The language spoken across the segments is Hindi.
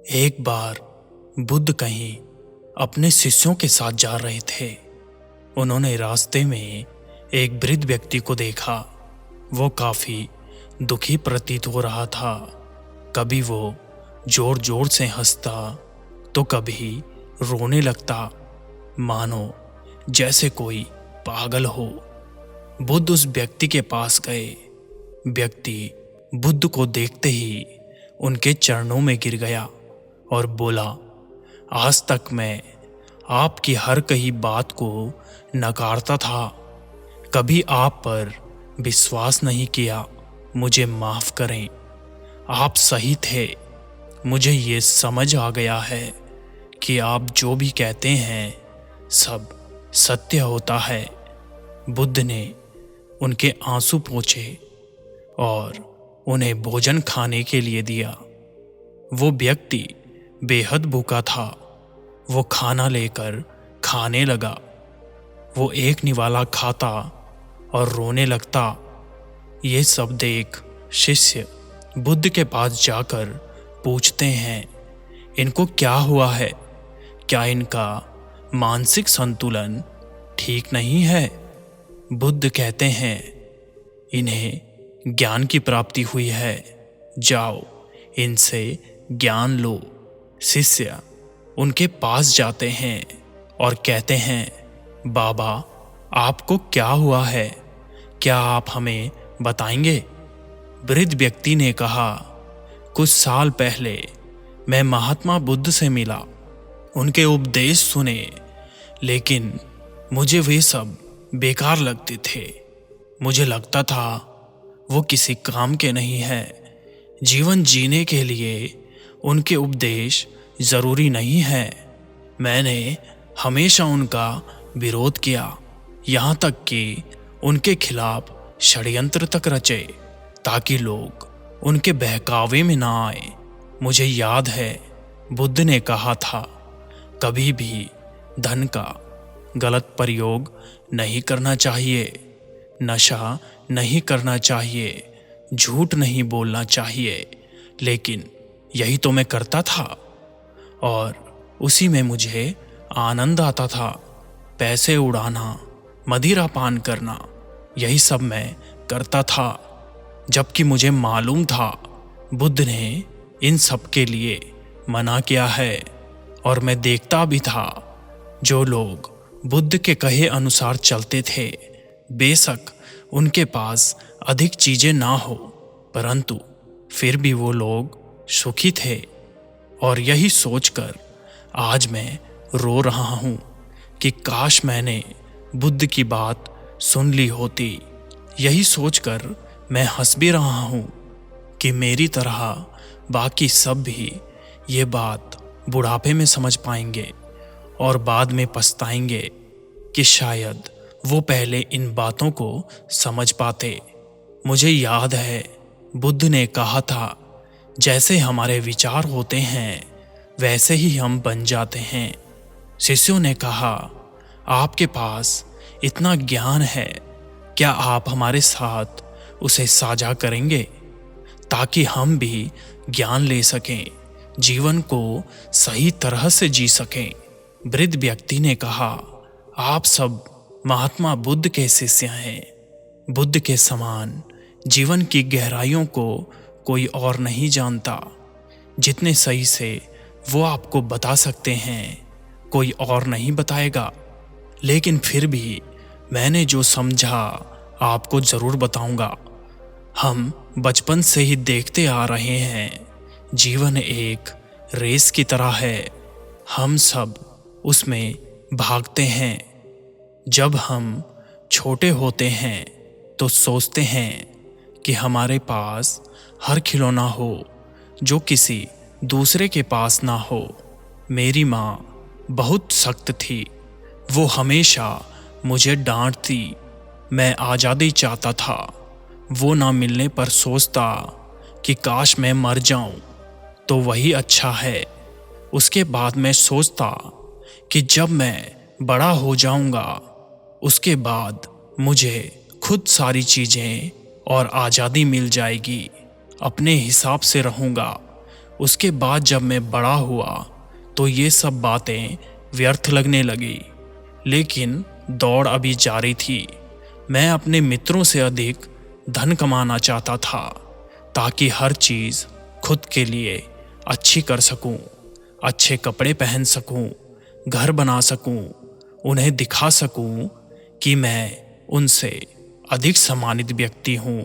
एक बार बुद्ध कहीं अपने शिष्यों के साथ जा रहे थे। उन्होंने रास्ते में एक वृद्ध व्यक्ति को देखा। वो काफी दुखी प्रतीत हो रहा था। कभी वो जोर जोर से हंसता तो कभी रोने लगता, मानो जैसे कोई पागल हो। बुद्ध उस व्यक्ति के पास गए। व्यक्ति बुद्ध को देखते ही उनके चरणों में गिर गया और बोला, आज तक मैं आपकी हर कही बात को नकारता था, कभी आप पर विश्वास नहीं किया। मुझे माफ करें, आप सही थे। मुझे ये समझ आ गया है कि आप जो भी कहते हैं सब सत्य होता है। बुद्ध ने उनके आंसू पोंछे और उन्हें भोजन खाने के लिए दिया। वो व्यक्ति बेहद भूखा था। वो खाना लेकर खाने लगा। वो एक निवाला खाता और रोने लगता। ये सब देख शिष्य बुद्ध के पास जाकर पूछते हैं, इनको क्या हुआ है? क्या इनका मानसिक संतुलन ठीक नहीं है? बुद्ध कहते हैं, इन्हें ज्ञान की प्राप्ति हुई है, जाओ इनसे ज्ञान लो। शिष्य उनके पास जाते हैं और कहते हैं, बाबा आपको क्या हुआ है? क्या आप हमें बताएंगे? वृद्ध व्यक्ति ने कहा, कुछ साल पहले मैं महात्मा बुद्ध से मिला, उनके उपदेश सुने, लेकिन मुझे वे सब बेकार लगते थे। मुझे लगता था वो किसी काम के नहीं है। जीवन जीने के लिए उनके उपदेश जरूरी नहीं है। मैंने हमेशा उनका विरोध किया, यहाँ तक कि उनके खिलाफ षड्यंत्र तक रचे ताकि लोग उनके बहकावे में ना आए। मुझे याद है बुद्ध ने कहा था, कभी भी धन का गलत प्रयोग नहीं करना चाहिए, नशा नहीं करना चाहिए, झूठ नहीं बोलना चाहिए। लेकिन यही तो मैं करता था और उसी में मुझे आनंद आता था। पैसे उड़ाना, मदिरा पान करना, यही सब मैं करता था, जबकि मुझे मालूम था बुद्ध ने इन सब के लिए मना किया है। और मैं देखता भी था जो लोग बुद्ध के कहे अनुसार चलते थे, बेशक उनके पास अधिक चीजें ना हो, परंतु फिर भी वो लोग सुखी थे। और यही सोचकर आज मैं रो रहा हूँ कि काश मैंने बुद्ध की बात सुन ली होती। यही सोचकर मैं हंस भी रहा हूँ कि मेरी तरह बाकी सब भी ये बात बुढ़ापे में समझ पाएंगे और बाद में पछताएंगे कि शायद वो पहले इन बातों को समझ पाते। मुझे याद है बुद्ध ने कहा था, जैसे हमारे विचार होते हैं वैसे ही हम बन जाते हैं। शिष्यों ने कहा, आपके पास इतना ज्ञान है, क्या आप हमारे साथ उसे साझा करेंगे ताकि हम भी ज्ञान ले सकें, जीवन को सही तरह से जी सकें? वृद्ध व्यक्ति ने कहा, आप सब महात्मा बुद्ध के शिष्य हैं। बुद्ध के समान जीवन की गहराइयों को कोई और नहीं जानता। जितने सही से वो आपको बता सकते हैं कोई और नहीं बताएगा। लेकिन फिर भी मैंने जो समझा आपको जरूर बताऊंगा। हम बचपन से ही देखते आ रहे हैं, जीवन एक रेस की तरह है। हम सब उसमें भागते हैं। जब हम छोटे होते हैं तो सोचते हैं कि हमारे पास हर खिलौना हो जो किसी दूसरे के पास ना हो। मेरी माँ बहुत सख्त थी, वो हमेशा मुझे डांटती। मैं आज़ादी चाहता था, वो ना मिलने पर सोचता कि काश मैं मर जाऊं तो वही अच्छा है। उसके बाद मैं सोचता कि जब मैं बड़ा हो जाऊंगा उसके बाद मुझे खुद सारी चीज़ें और आज़ादी मिल जाएगी, अपने हिसाब से रहूंगा। उसके बाद जब मैं बड़ा हुआ तो ये सब बातें व्यर्थ लगने लगी, लेकिन दौड़ अभी जारी थी। मैं अपने मित्रों से अधिक धन कमाना चाहता था ताकि हर चीज़ खुद के लिए अच्छी कर सकूं, अच्छे कपड़े पहन सकूं, घर बना सकूं, उन्हें दिखा सकूं कि मैं उनसे अधिक सम्मानित व्यक्ति हूं।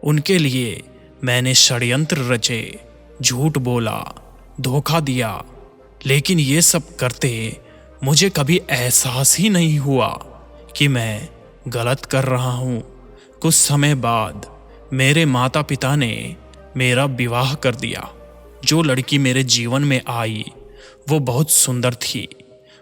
उनके लिए मैंने षड्यंत्र रचे, झूठ बोला, धोखा दिया, लेकिन ये सब करते मुझे कभी एहसास ही नहीं हुआ कि मैं गलत कर रहा हूं। कुछ समय बाद मेरे माता पिता ने मेरा विवाह कर दिया। जो लड़की मेरे जीवन में आई वो बहुत सुंदर थी।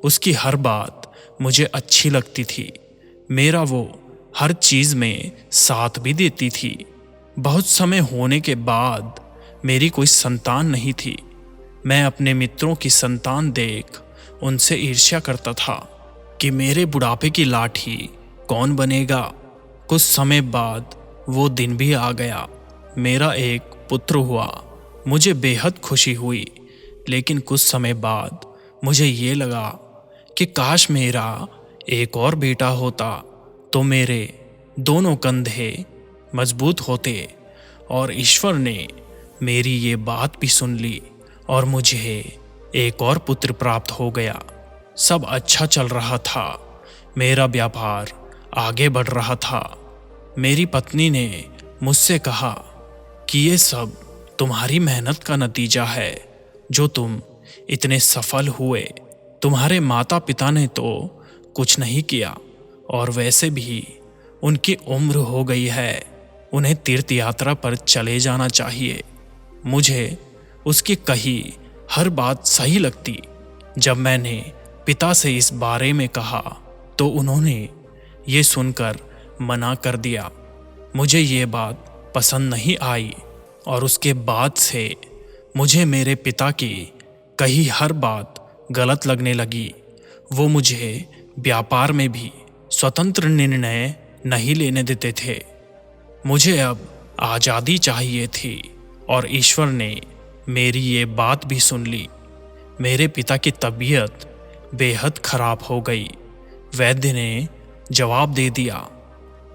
उसकी हर बात मुझे अच्छी लगती थी। मेरा वो हर चीज़ में साथ भी देती थी। बहुत समय होने के बाद मेरी कोई संतान नहीं थी। मैं अपने मित्रों की संतान देख उनसे ईर्ष्या करता था कि मेरे बुढ़ापे की लाठी कौन बनेगा। कुछ समय बाद वो दिन भी आ गया। मेरा एक पुत्र हुआ। मुझे बेहद खुशी हुई, लेकिन कुछ समय बाद मुझे ये लगा कि काश मेरा एक और बेटा होता तो मेरे दोनों कंधे मजबूत होते। और ईश्वर ने मेरी ये बात भी सुन ली और मुझे एक और पुत्र प्राप्त हो गया। सब अच्छा चल रहा था। मेरा व्यापार आगे बढ़ रहा था। मेरी पत्नी ने मुझसे कहा कि ये सब तुम्हारी मेहनत का नतीजा है जो तुम इतने सफल हुए। तुम्हारे माता पिता ने तो कुछ नहीं किया, और वैसे भी उनकी उम्र हो गई है। उन्हें तीर्थ यात्रा पर चले जाना चाहिए। मुझे उसकी कही हर बात सही लगती। जब मैंने पिता से इस बारे में कहा तो उन्होंने ये सुनकर मना कर दिया। मुझे ये बात पसंद नहीं आई और उसके बाद से मुझे मेरे पिता की कही हर बात गलत लगने लगी। वो मुझे व्यापार में भी स्वतंत्र निर्णय नहीं लेने देते थे। मुझे अब आज़ादी चाहिए थी और ईश्वर ने मेरी ये बात भी सुन ली। मेरे पिता की तबीयत बेहद खराब हो गई। वैद्य ने जवाब दे दिया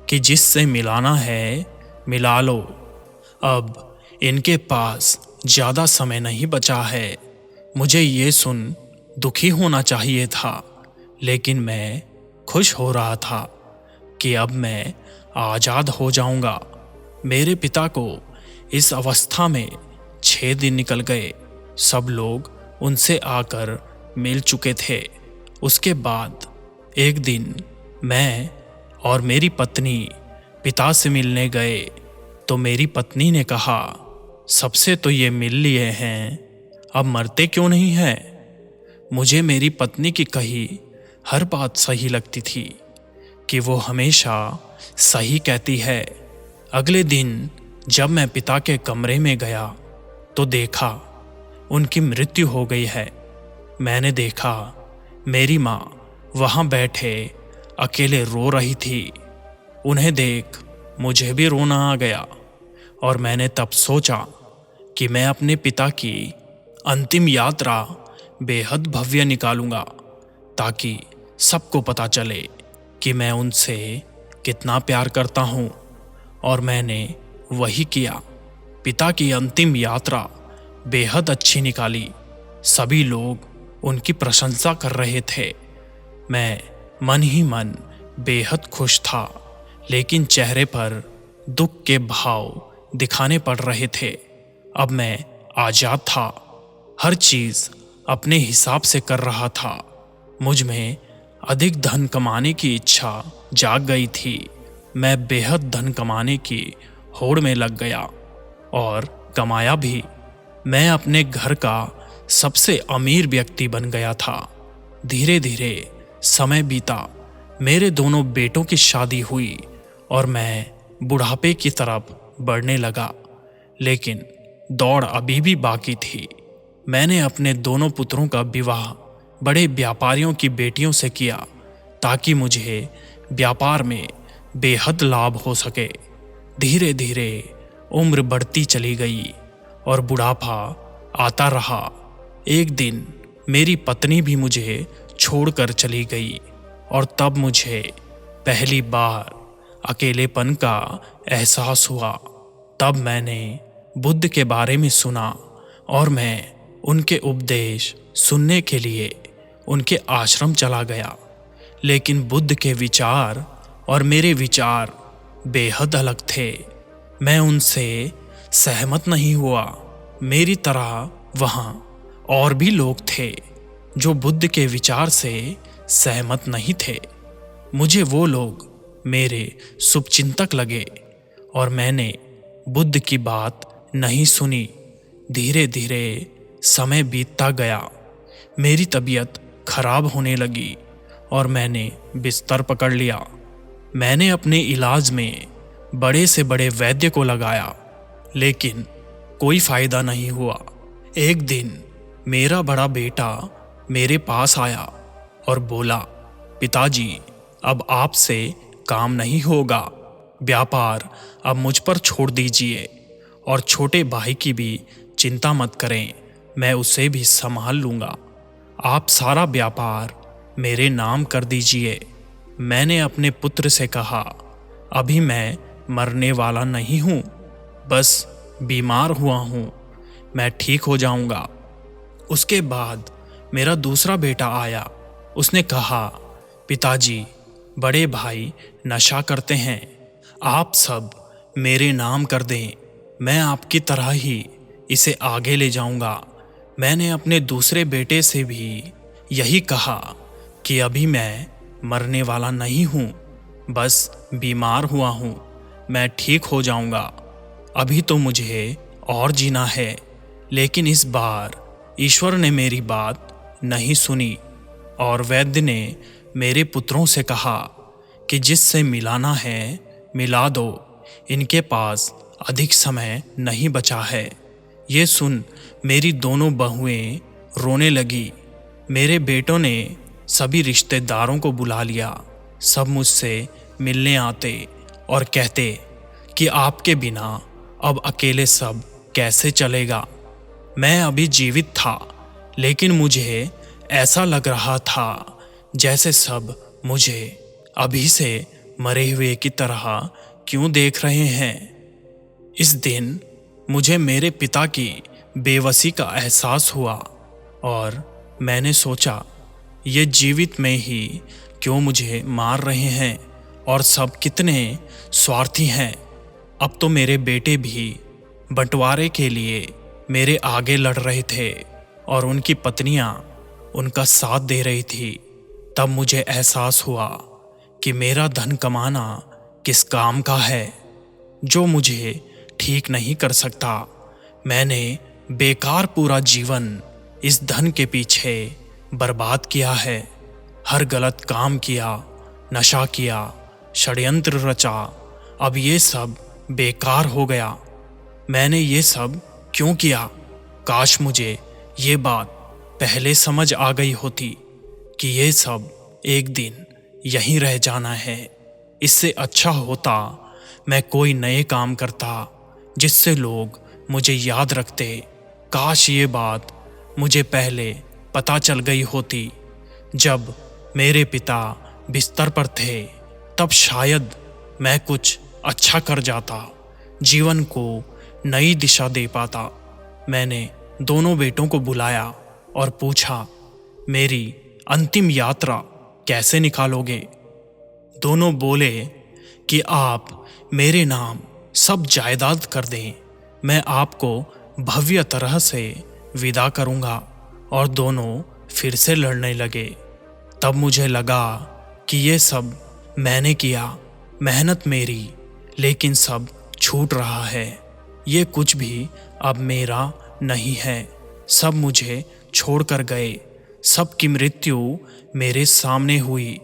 कि जिससे मिलाना है मिला लो। अब इनके पास ज़्यादा समय नहीं बचा है। मुझे ये सुन दुखी होना चाहिए था, लेकिन मैं खुश हो रहा था कि अब मैं आज़ाद हो जाऊंगा। मेरे पिता को इस अवस्था में 6 दिन निकल गए। सब लोग उनसे आकर मिल चुके थे। उसके बाद एक दिन मैं और मेरी पत्नी पिता से मिलने गए तो मेरी पत्नी ने कहा, सबसे तो ये मिल लिए हैं, अब मरते क्यों नहीं हैं? मुझे मेरी पत्नी की कही हर बात सही लगती थी कि वो हमेशा सही कहती है। अगले दिन जब मैं पिता के कमरे में गया तो देखा उनकी मृत्यु हो गई है। मैंने देखा मेरी माँ वहाँ बैठे अकेले रो रही थी। उन्हें देख मुझे भी रोना आ गया और मैंने तब सोचा कि मैं अपने पिता की अंतिम यात्रा बेहद भव्य निकालूंगा ताकि सबको पता चले कि मैं उनसे कितना प्यार करता हूँ। और मैंने वही किया। पिता की अंतिम यात्रा बेहद अच्छी निकाली। सभी लोग उनकी प्रशंसा कर रहे थे। मैं मन ही मन बेहद खुश था, लेकिन चेहरे पर दुख के भाव दिखाने पड़ रहे थे। अब मैं आज़ाद था। हर चीज़ अपने हिसाब से कर रहा था। मुझ में अधिक धन कमाने की इच्छा जाग गई थी। मैं बेहद धन कमाने की होड़ में लग गया और कमाया भी। मैं अपने घर का सबसे अमीर व्यक्ति बन गया था। धीरे धीरे समय बीता। मेरे दोनों बेटों की शादी हुई और मैं बुढ़ापे की तरफ बढ़ने लगा, लेकिन दौड़ अभी भी बाकी थी। मैंने अपने दोनों पुत्रों का विवाह बड़े व्यापारियों की बेटियों से किया ताकि मुझे व्यापार में बेहद लाभ हो सके। धीरे धीरे उम्र बढ़ती चली गई और बुढ़ापा आता रहा। एक दिन मेरी पत्नी भी मुझे छोड़कर चली गई और तब मुझे पहली बार अकेलेपन का एहसास हुआ। तब मैंने बुद्ध के बारे में सुना और मैं उनके उपदेश सुनने के लिए उनके आश्रम चला गया। लेकिन बुद्ध के विचार और मेरे विचार बेहद अलग थे। मैं उनसे सहमत नहीं हुआ। मेरी तरह वहाँ और भी लोग थे जो बुद्ध के विचार से सहमत नहीं थे। मुझे वो लोग मेरे शुभचिंतक लगे और मैंने बुद्ध की बात नहीं सुनी। धीरे धीरे समय बीतता गया। मेरी तबीयत खराब होने लगी और मैंने बिस्तर पकड़ लिया। मैंने अपने इलाज में बड़े से बड़े वैद्य को लगाया, लेकिन कोई फायदा नहीं हुआ। एक दिन मेरा बड़ा बेटा मेरे पास आया और बोला, पिताजी, अब आपसे काम नहीं होगा। व्यापार अब मुझ पर छोड़ दीजिए और छोटे भाई की भी चिंता मत करें, मैं उसे भी संभाल लूँगा। आप सारा व्यापार मेरे नाम कर दीजिए। मैंने अपने पुत्र से कहा, अभी मैं मरने वाला नहीं हूँ, बस बीमार हुआ हूँ, मैं ठीक हो जाऊँगा। उसके बाद मेरा दूसरा बेटा आया। उसने कहा, पिताजी, बड़े भाई नशा करते हैं, आप सब मेरे नाम कर दें, मैं आपकी तरह ही इसे आगे ले जाऊंगा। मैंने अपने दूसरे बेटे से भी यही कहा कि अभी मैं मरने वाला नहीं हूँ, बस बीमार हुआ हूँ, मैं ठीक हो जाऊंगा। अभी तो मुझे और जीना है। लेकिन इस बार ईश्वर ने मेरी बात नहीं सुनी और वैद्य ने मेरे पुत्रों से कहा कि जिससे मिलाना है मिला दो, इनके पास अधिक समय नहीं बचा है। ये सुन मेरी दोनों बहुएं रोने लगी। मेरे बेटों ने सभी रिश्तेदारों को बुला लिया। सब मुझसे मिलने आते और कहते कि आपके बिना अब अकेले सब कैसे चलेगा। मैं अभी जीवित था, लेकिन मुझे ऐसा लग रहा था जैसे सब मुझे अभी से मरे हुए की तरह क्यों देख रहे हैं। इस दिन मुझे मेरे पिता की बेबसी का एहसास हुआ और मैंने सोचा, ये जीवित में ही क्यों मुझे मार रहे हैं और सब कितने स्वार्थी हैं। अब तो मेरे बेटे भी बंटवारे के लिए मेरे आगे लड़ रहे थे और उनकी पत्नियां उनका साथ दे रही थी। तब मुझे एहसास हुआ कि मेरा धन कमाना किस काम का है, जो मुझे ठीक नहीं कर सकता। मैंने बेकार पूरा जीवन इस धन के पीछे बर्बाद किया है। हर गलत काम किया, नशा किया, षड्यंत्र रचा। अब ये सब बेकार हो गया। मैंने ये सब क्यों किया? काश मुझे ये बात पहले समझ आ गई होती कि ये सब एक दिन यहीं रह जाना है। इससे अच्छा होता मैं कोई नए काम करता जिससे लोग मुझे याद रखते। काश ये बात मुझे पहले पता चल गई होती। जब मेरे पिता बिस्तर पर थे, तब शायद मैं कुछ अच्छा कर जाता, जीवन को नई दिशा दे पाता। मैंने दोनों बेटों को बुलाया और पूछा, मेरी अंतिम यात्रा कैसे निकालोगे? दोनों बोले कि आप मेरे नाम सब जायदाद कर दें, मैं आपको भव्य तरह से विदा करूंगा। और दोनों फिर से लड़ने लगे। तब मुझे लगा कि ये सब मैंने किया, मेहनत मेरी, लेकिन सब छूट रहा है। ये कुछ भी अब मेरा नहीं है। सब मुझे छोड़कर गए। सबकी मृत्यु मेरे सामने हुई।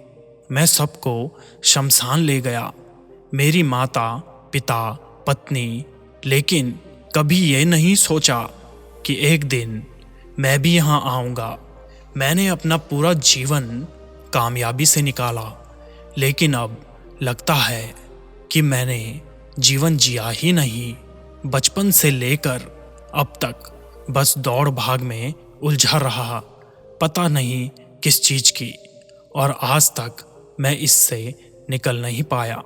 मैं सबको शमशान ले गया, मेरी माता, पिता, पत्नी। लेकिन कभी ये नहीं सोचा कि एक दिन मैं भी यहाँ आऊँगा। मैंने अपना पूरा जीवन कामयाबी से निकाला, लेकिन अब लगता है कि मैंने जीवन जिया ही नहीं। बचपन से लेकर अब तक बस दौड़ भाग में उलझा रहा, पता नहीं किस चीज की, और आज तक मैं इससे निकल नहीं पाया।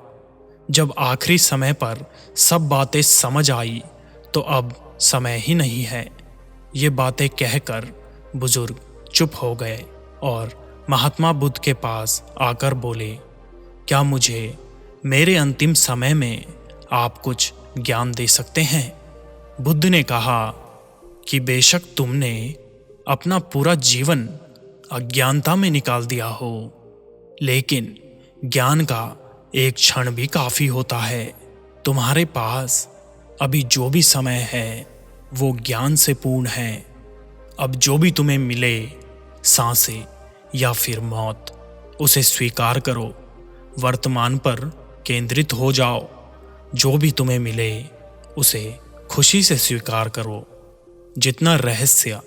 जब आखिरी समय पर सब बातें समझ आई तो अब समय ही नहीं है। ये बातें कहकर बुजुर्ग चुप हो गए और महात्मा बुद्ध के पास आकर बोले, क्या मुझे मेरे अंतिम समय में आप कुछ ज्ञान दे सकते हैं? बुद्ध ने कहा कि बेशक तुमने अपना पूरा जीवन अज्ञानता में निकाल दिया हो, लेकिन ज्ञान का एक क्षण भी काफी होता है। तुम्हारे पास अभी जो भी समय है वो ज्ञान से पूर्ण है। अब जो भी तुम्हें मिले, सांसें या फिर मौत, उसे स्वीकार करो। वर्तमान पर केंद्रित हो जाओ। जो भी तुम्हें मिले उसे खुशी से स्वीकार करो। जितना रहस्य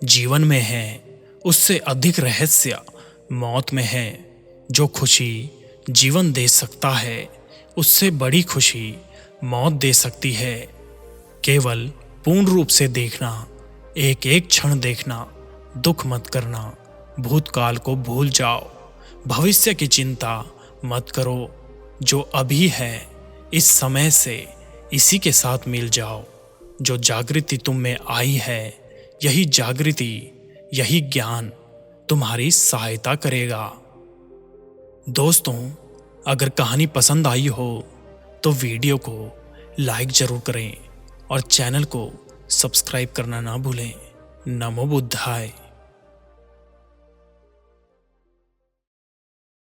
जीवन में है उससे अधिक रहस्य मौत में है। जो खुशी जीवन दे सकता है उससे बड़ी खुशी मौत दे सकती है। केवल पूर्ण रूप से देखना, एक एक क्षण देखना, दुख मत करना, भूतकाल को भूल जाओ, भविष्य की चिंता मत करो। जो अभी है इस समय से इसी के साथ मिल जाओ। जो जागृति तुम में आई है, यही जागृति, यही ज्ञान तुम्हारी सहायता करेगा। दोस्तों, अगर कहानी पसंद आई हो तो वीडियो को लाइक जरूर करें और चैनल को सब्सक्राइब करना ना भूलें। नमो बुद्धाय।